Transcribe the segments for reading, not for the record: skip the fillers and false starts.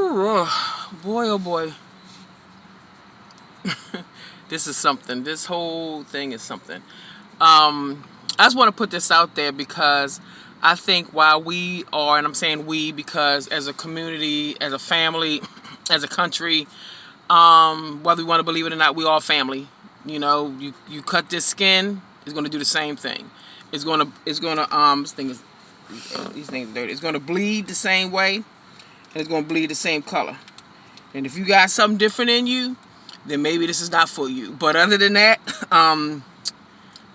Boy, oh boy. This is something. This whole thing is something. I just want to put this out there because I think while we are, and I'm saying we because as a community, as a family, as a country, whether we want to believe it or not, we all family. You know, you cut this skin, it's going to do the same thing. This thing is, these things are dirty. It's going to bleed the same way, and it's going to bleed the same color. And if you got something different in you, then maybe this is not for you. But other than that,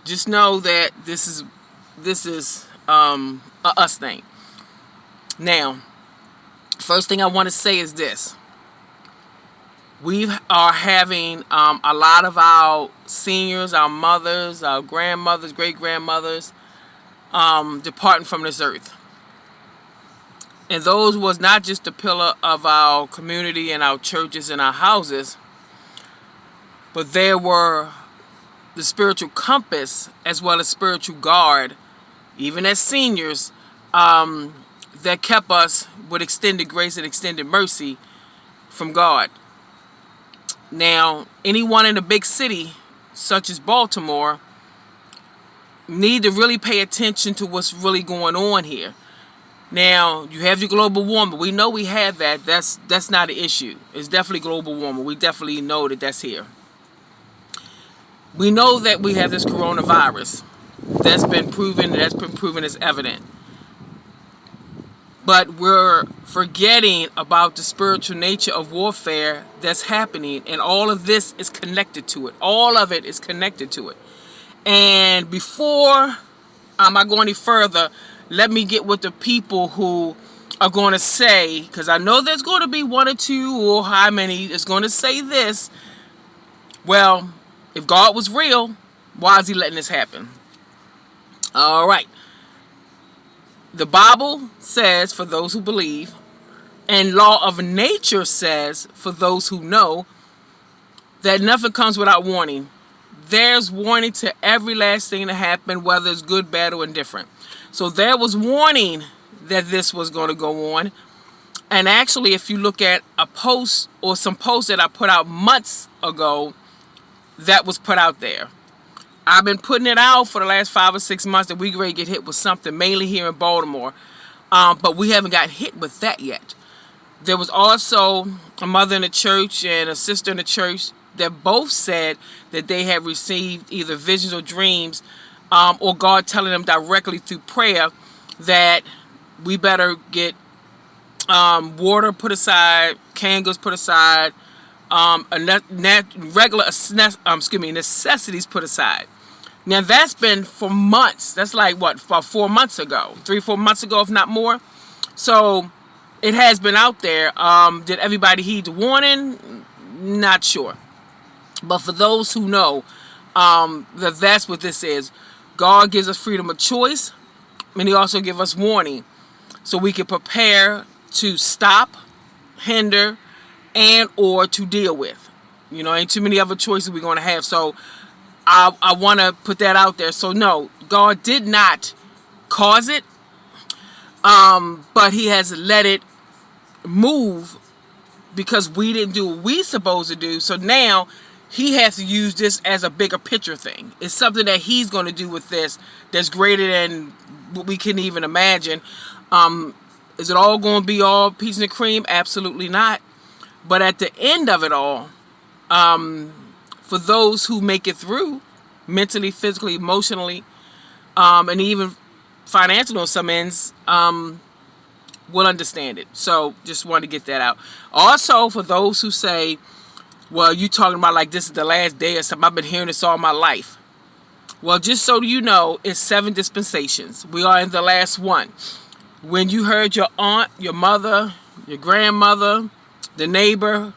just know that this is a us thing. Now, first thing I want to say is this. We are having a lot of our seniors, our mothers, our grandmothers, great-grandmothers departing from this earth. And those was not just the pillar of our community and our churches and our houses, but there were the spiritual compass as well as spiritual guard, even as seniors, that kept us with extended grace and extended mercy from God. Now, anyone in a big city, such as Baltimore, need to really pay attention to what's really going on here. Now, you have your global warming. We know we have that. That's not an issue. It's definitely global warming. We definitely know that that's here. We know that we have this coronavirus. That's been proven as evident. But we're forgetting about the spiritual nature of warfare that's happening, and all of this is connected to it. All of it is connected to it. And before I go any further, let me get with the people who are going to say, because I know there's going to be one or two or how many is going to say this, well, if God was real, why is he letting this happen? All right. The Bible says, for those who believe, and law of nature says, for those who know, that nothing comes without warning. There's warning to every last thing that happened, whether it's good, bad, or indifferent. So there was warning that this was going to go on. And actually, if you look at a post or some posts that I put out months ago, that was put out there. I've been putting it out for the last 5 or 6 months that we ready to get hit with something, mainly here in Baltimore. But we haven't got hit with that yet. There was also a mother in the church and a sister in the church that both said that they had received either visions or dreams or God telling them directly through prayer that we better get water put aside, candles put aside, necessities put aside. Now that's been for months. That's like what, about 4 months ago, 3-4 months ago, if not more. So it has been out there. Did everybody heed the warning? Not sure. But for those who know, that's what this is. God gives us freedom of choice, and he also gives us warning so we can prepare to stop, hinder, and or to deal with. You know, ain't too many other choices we're going to have. So I want to put that out there. So no, God did not cause it, but he has let it move because we didn't do what we supposed to do. So now he has to use this as a bigger picture thing. It's something that he's going to do with this that's greater than what we can even imagine. Is it all going to be all peaches and cream? Absolutely not. But at the end of it all, for those who make it through mentally, physically, emotionally, and even financially on some ends, will understand it. So just wanted to get that out. Also, for those who say, well, you talking about like this is the last day or something, I've been hearing this all my life. Well, just so you know, it's 7 dispensations. We are in the last one. When you heard your aunt, your mother, your grandmother, the neighbor,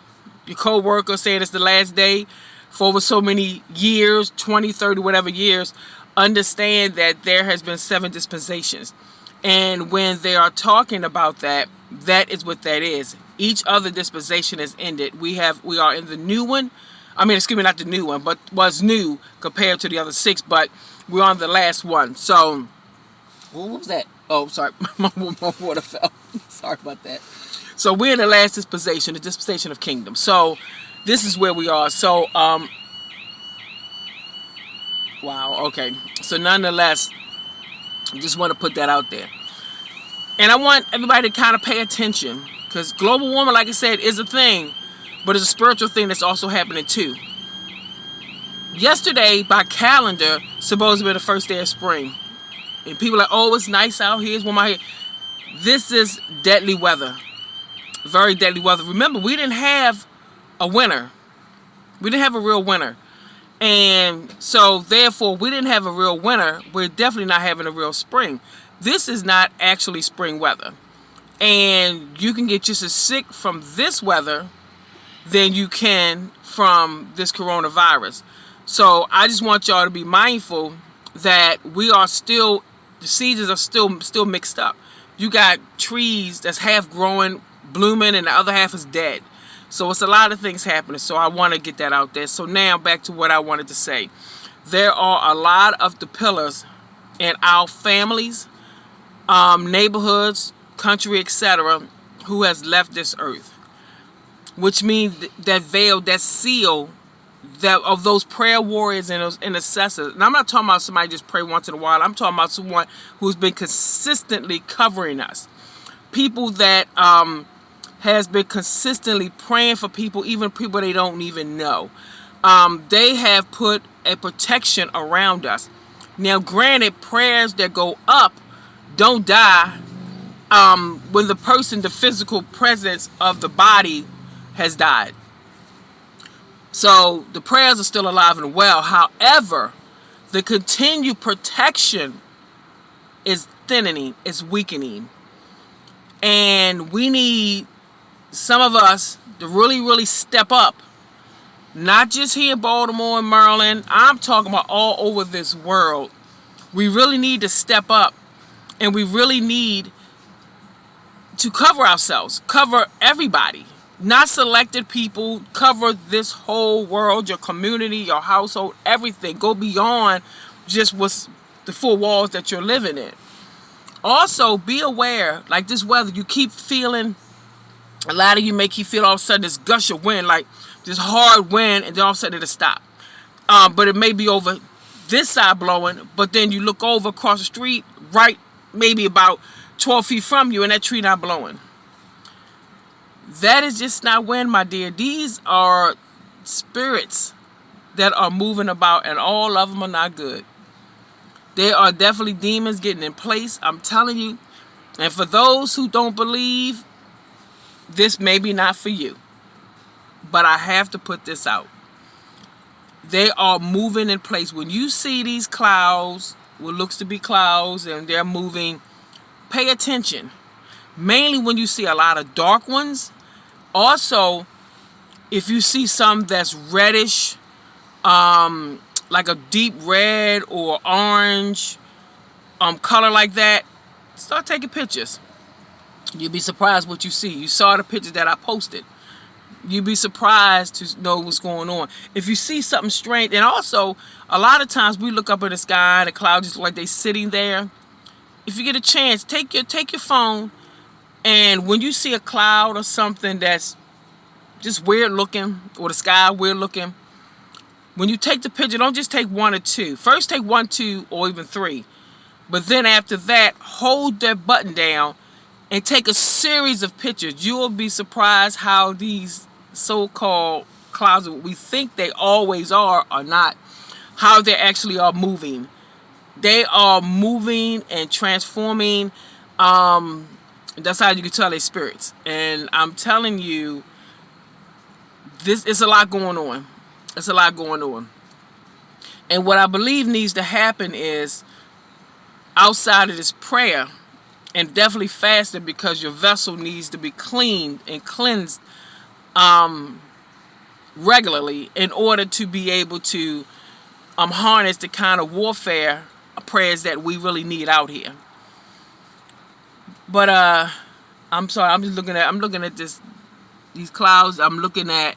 your co-worker saying it's the last day for over so many years, 20, 30, whatever years, understand that there has been 7 dispensations. And when they are talking about that, that is what that is. Each other dispensation is ended. We are in the new one. I mean, excuse me, not the new one, but was new compared to the other 6, but we're on the last one. So, what was that? Oh, sorry, my water fell. Sorry about that. So we're in the last dispensation, the dispensation of kingdom. So this is where we are. So wow, okay. So nonetheless, I just want to put that out there. And I want everybody to kind of pay attention, because global warming, like I said, is a thing, but it's a spiritual thing that's also happening too. Yesterday, by calendar, supposed to be the first day of spring. And people are like, oh, it's nice out here. It's warm out here. This is deadly weather. Very deadly weather. Remember, we didn't have a winter. We didn't have a real winter. And so, therefore, we didn't have a real winter. We're definitely not having a real spring. This is not actually spring weather. And you can get just as sick from this weather than you can from this coronavirus. So I just want y'all to be mindful that we are still, the seasons are still mixed up. You got trees that's half growing, blooming, and the other half is dead. So it's a lot of things happening. So I want to get that out there. So now back to what I wanted to say. There are a lot of the pillars in our families, neighborhoods, country, etc., who has left this earth. Which means that veil, that seal, that of those prayer warriors and those intercessors. And I'm not talking about somebody just pray once in a while. I'm talking about someone who's been consistently covering us. People that has been consistently praying for people, even people they don't even know. They have put a protection around us. Now, granted, prayers that go up don't die when the person, the physical presence of the body has died. So the prayers are still alive and well. However, the continued protection is thinning, is weakening. And we need some of us to really, really step up. Not just here in Baltimore and Maryland. I'm talking about all over this world. We really need to step up. And we really need to cover ourselves. Cover everybody. Not selected people. Cover this whole world, your community, your household, everything. Go beyond just what's the four walls that you're living in. Also, be aware, like this weather, you keep feeling, a lot of you may keep feeling all of a sudden this gush of wind, like this hard wind, and then all of a sudden it'll stop. But it may be over this side blowing, but then you look over across the street, right, maybe about 12 feet from you, and that tree not blowing. That is just not wind, my dear. These are spirits that are moving about, and all of them are not good. There are definitely demons getting in place, I'm telling you. And for those who don't believe, this may be not for you. But I have to put this out. They are moving in place. When you see these clouds, what looks to be clouds, and they're moving, pay attention. Mainly when you see a lot of dark ones. Also, if you see some that's reddish, like a deep red or orange color like that, start taking pictures. You'll be surprised what you see. You saw the pictures that I posted. You'll be surprised to know what's going on. If you see something strange, and also, a lot of times we look up at the sky and the clouds just look like they're sitting there. If you get a chance, take your phone, and when you see a cloud or something that's just weird looking, or the sky weird looking, when you take the picture, don't just take one or two. First take 1, 2, or even 3. But then after that, hold that button down and take a series of pictures. You will be surprised how these so-called clouds, we think they always are not, how they actually are moving. They are moving and transforming. That's how you can tell they're spirits. And I'm telling you, this is a lot going on. It's a lot going on. And what I believe needs to happen is, outside of this prayer, and definitely fasting, because your vessel needs to be cleaned and cleansed regularly in order to be able to harness the kind of warfare prayers that we really need out here. But I'm sorry, I'm looking at these clouds. I'm looking at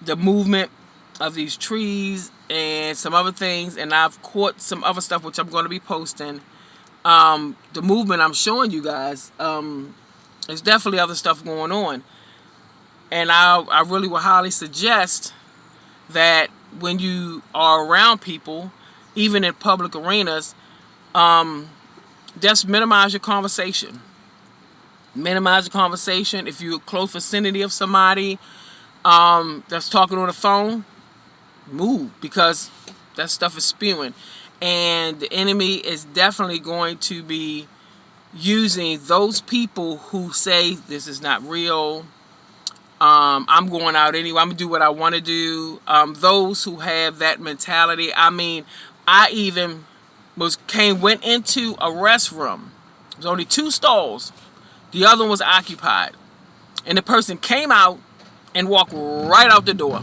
the movement of these trees and some other things, and I've caught some other stuff which I'm going to be posting. The movement I'm showing you guys, There's definitely other stuff going on. And I really would highly suggest that when you are around people, even in public arenas, just minimize your conversation. Minimize the conversation. If you're close vicinity of somebody that's talking on the phone, move, because that stuff is spewing. And the enemy is definitely going to be using those people who say this is not real. I'm going out anyway. I'm going to do what I want to do. Those who have that mentality. I mean, I even went into a restroom. There's only 2 stalls. The other one was occupied. And the person came out and walked right out the door.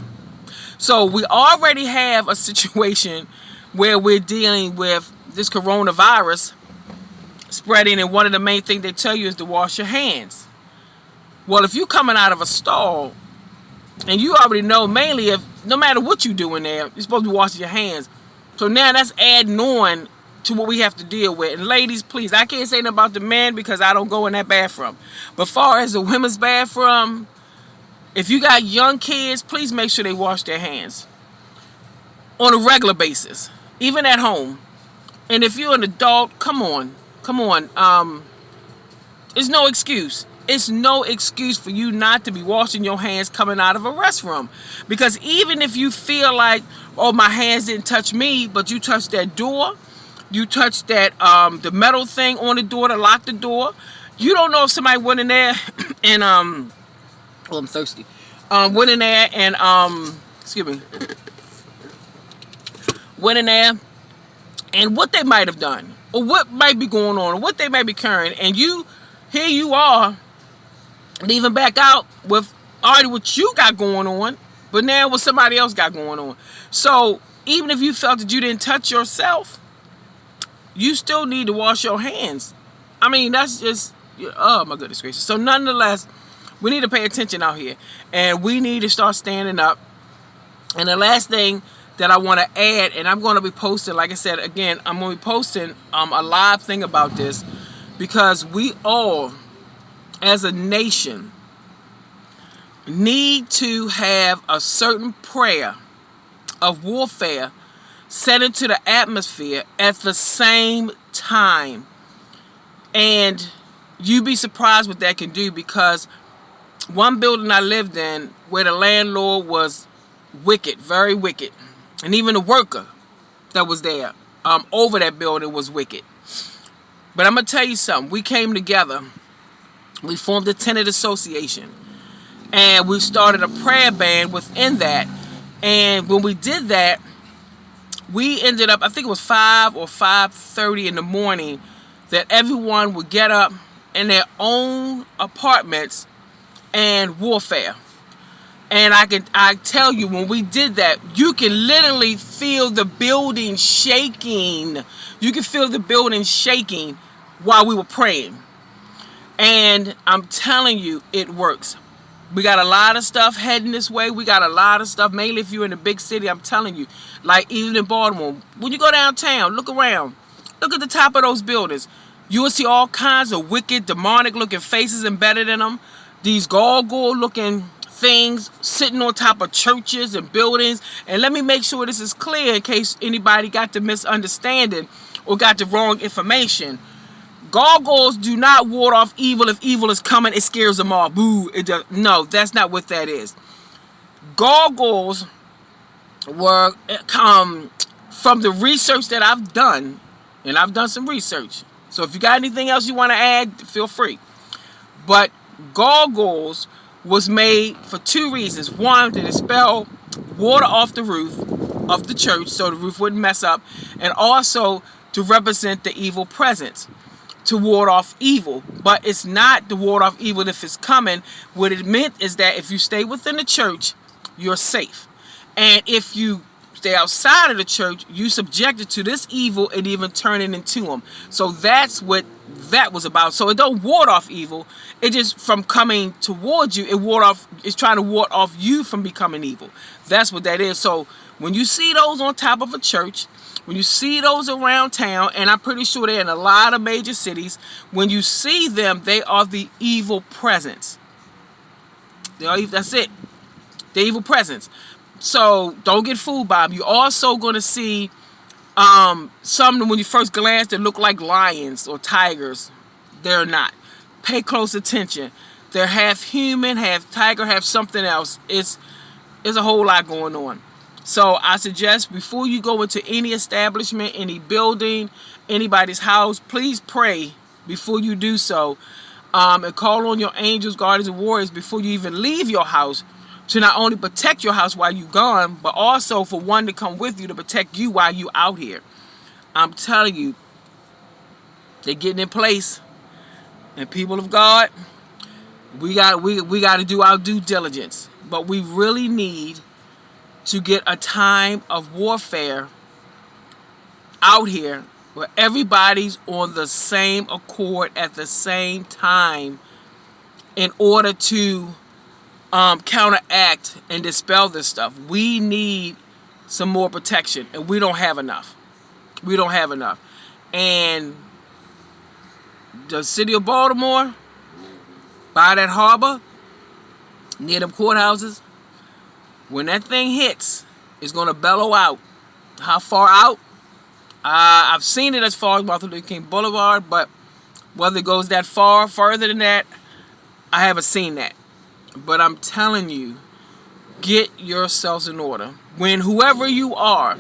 So we already have a situation where we're dealing with this coronavirus spreading, and one of the main things they tell you is to wash your hands. Well, if you're coming out of a stall, and you already know, mainly, if no matter what you do in there, you're supposed to be washing your hands. So now that's adding on to what we have to deal with. And ladies, please, I can't say nothing about the men because I don't go in that bathroom. But far as the women's bathroom, if you got young kids, please make sure they wash their hands on a regular basis, even at home. And if you're an adult, come on. There's no excuse. It's no excuse for you not to be washing your hands coming out of a restroom. Because even if you feel like, oh, my hands didn't touch me, but you touched that door, you touched that the metal thing on the door to lock the door, you don't know if somebody went in there and oh, I'm thirsty. Went in there and went in there and what they might have done, or what might be going on, or what they might be carrying, and here you are leaving back out with already what you got going on, but now what somebody else got going on. So even if you felt that you didn't touch yourself, you still need to wash your hands. I mean, that's just, oh my goodness gracious. So nonetheless, we need to pay attention out here, and we need to start standing up. And the last thing that I want to add, and I'm going to be posting, like I said, again, I'm going to be posting a live thing about this, because we all, as a nation, need to have a certain prayer of warfare set into the atmosphere at the same time. And you'd be surprised what that can do, because one building I lived in, where the landlord was wicked, very wicked, and even the worker that was there over that building was wicked. But I'm going to tell you something. We came together. We formed a tenant association. And we started a prayer band within that. And when we did that, we ended up, I think it was 5 or 5:30 in the morning, that everyone would get up in their own apartments and warfare. And I tell you, when we did that, you can literally feel the building shaking. You can feel the building shaking while we were praying. And I'm telling you, it works. We got a lot of stuff heading this way. We got a lot of stuff, mainly if you're in a big city. I'm telling you, like even in Baltimore, when you go downtown, look around. Look at the top of those buildings. You will see all kinds of wicked, demonic-looking faces embedded in them. These gargoyle-looking things sitting on top of churches and buildings. And let me make sure this is clear in case anybody got the misunderstanding or got the wrong information. Gargoyles do not ward off evil. If evil is coming, it scares them off. Boo! It does. No, that's not what that is. Gargoyles were from the research that I've done, and I've done some research. So if you got anything else you want to add, feel free. But gargoyles was made for 2 reasons. One, to expel water off the roof of the church so the roof wouldn't mess up, and also to represent the evil presence, to ward off evil. But it's not to ward off evil if it's coming. What it meant is that if you stay within the church, you're safe. And if you stay outside of the church, you subjected to this evil and even turning into them. So that's what that was about. So it don't ward off evil. It just, from coming towards you, it's trying to ward off you from becoming evil. That's what that is. So When you see those on top of a church, when you see those around town, and I'm pretty sure they're in a lot of major cities, when you see them, they are the evil presence. That's it. The evil presence. So don't get fooled by them. You're also going to see some, when you first glance, that look like lions or tigers. They're not. Pay close attention. They're half human, half tiger, half something else. It's a whole lot going on. So I suggest before you go into any establishment, any building, anybody's house, please pray before you do so. And call on your angels, guardians, and warriors before you even leave your house, to not only protect your house while you're gone, but also for one to come with you to protect you while you're out here. I'm telling you, they're getting in place. And people of God, we got to do our due diligence. But we really need to get a time of warfare out here where everybody's on the same accord at the same time in order to counteract and dispel this stuff. We need some more protection, and we don't have enough. We don't have enough. And the city of Baltimore, by that harbor, near them courthouses, when that thing hits, it's going to bellow out. How far out? I've seen it as far as Martin Luther King Boulevard, but whether it goes that far, further than that, I haven't seen that. But I'm telling you, get yourselves in order. When whoever you are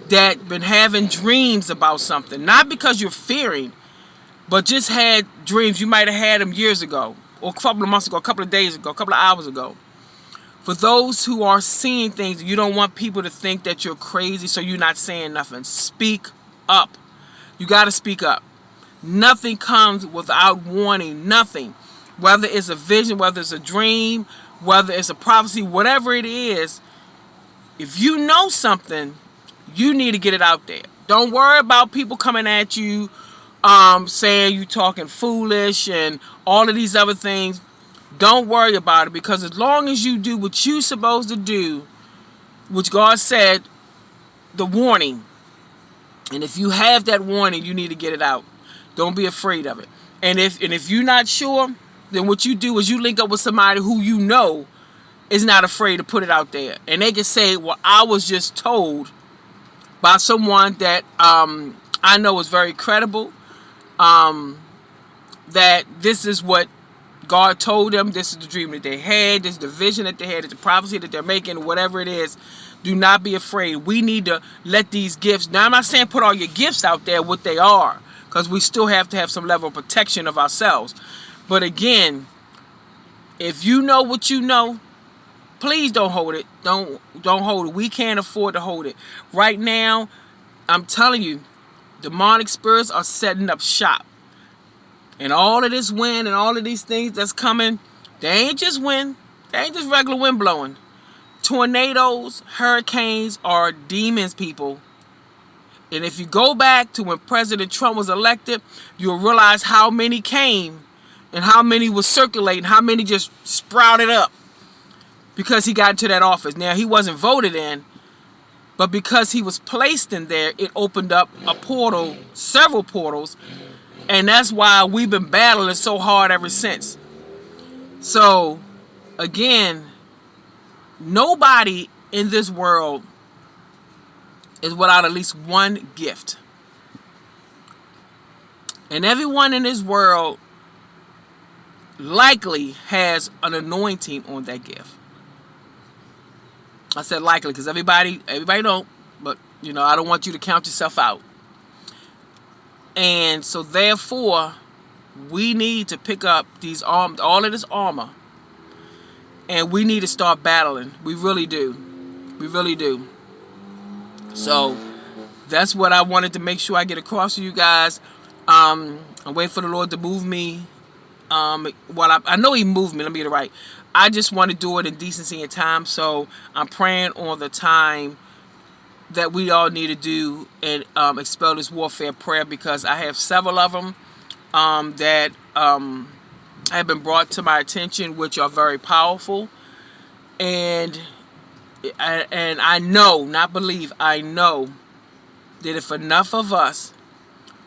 that been having dreams about something, not because you're fearing, but just had dreams, you might have had them years ago, or a couple of months ago, a couple of days ago, a couple of hours ago. For those who are seeing things, you don't want people to think that you're crazy, so you're not saying nothing. Speak up. You got to speak up. Nothing comes without warning. Nothing. Whether it's a vision, whether it's a dream, whether it's a prophecy, whatever it is, if you know something, you need to get it out there. Don't worry about people coming at you saying you talking foolish and all of these other things. Don't worry about it, because as long as you do what you're supposed to do, which God said, the warning, and if you have that warning, you need to get it out. Don't be afraid of it. And if you're not sure, then what you do is you link up with somebody who you know is not afraid to put it out there. And they can say, well, I was just told by someone that I know is very credible, that this is what God told them, this is the dream that they had, this is the vision that they had, it's the prophecy that they're making, whatever it is. Do not be afraid. We need to let these gifts, now I'm not saying put all your gifts out there, what they are, because we still have to have some level of protection of ourselves. But again, if you know what you know, please don't hold it. Don't hold it. We can't afford to hold it. Right now, I'm telling you, demonic spirits are setting up shop. And all of this wind and all of these things that's coming, they ain't just wind. They ain't just regular wind blowing. Tornadoes, hurricanes are demons, people. And if you go back to when President Trump was elected, you'll realize how many came and how many was circulating, how many just sprouted up because he got into that office. Now, he wasn't voted in, but because he was placed in there, it opened up a portal, several portals, and that's why we've been battling so hard ever since. So, again, nobody in this world is without at least one gift. And everyone in this world likely has an anointing on that gift. I said likely because everybody don't, but I don't want you to count yourself out. And so therefore, we need to pick up all of this armor, and we need to start battling. We really do. We really do. So that's what I wanted to make sure I get across to you guys. I'm waiting for the Lord to move me. I know He moved me. Let me get it right. I just want to do it in decency and time. So I'm praying on the time that we all need to do and expel this warfare prayer, because I have several of them that have been brought to my attention, which are very powerful. And And I know, not believe, I know that if enough of us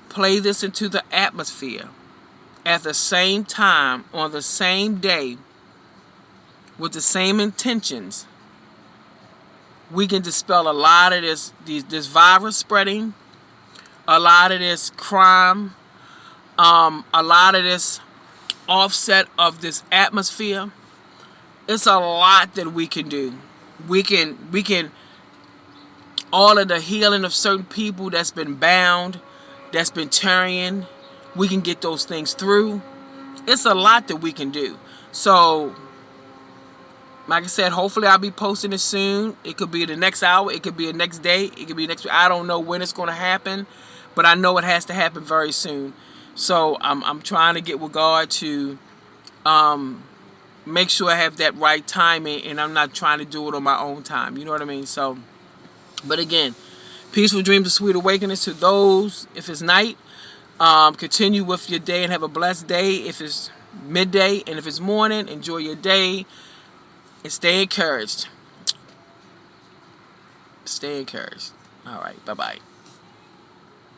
play this into the atmosphere at the same time, on the same day, with the same intentions, we can dispel a lot of this virus spreading, a lot of this crime, a lot of this offset of this atmosphere. It's a lot that we can do. We can all of the healing of certain people that's been bound, that's been tarrying, we can get those things through. It's a lot that we can do. So, like I said, hopefully I'll be posting it soon. It could be the next hour, it could be the next day, it could be next week. I don't know when it's going to happen, but I know it has to happen very soon. So I'm trying to get with God to make sure I have that right timing, and I'm not trying to do it on my own time. You know what I mean? So, but again, peaceful dreams of sweet awakenings to those. If it's night, continue with your day and have a blessed day. If it's midday and if it's morning, enjoy your day and stay encouraged. Stay encouraged. All right. Bye-bye.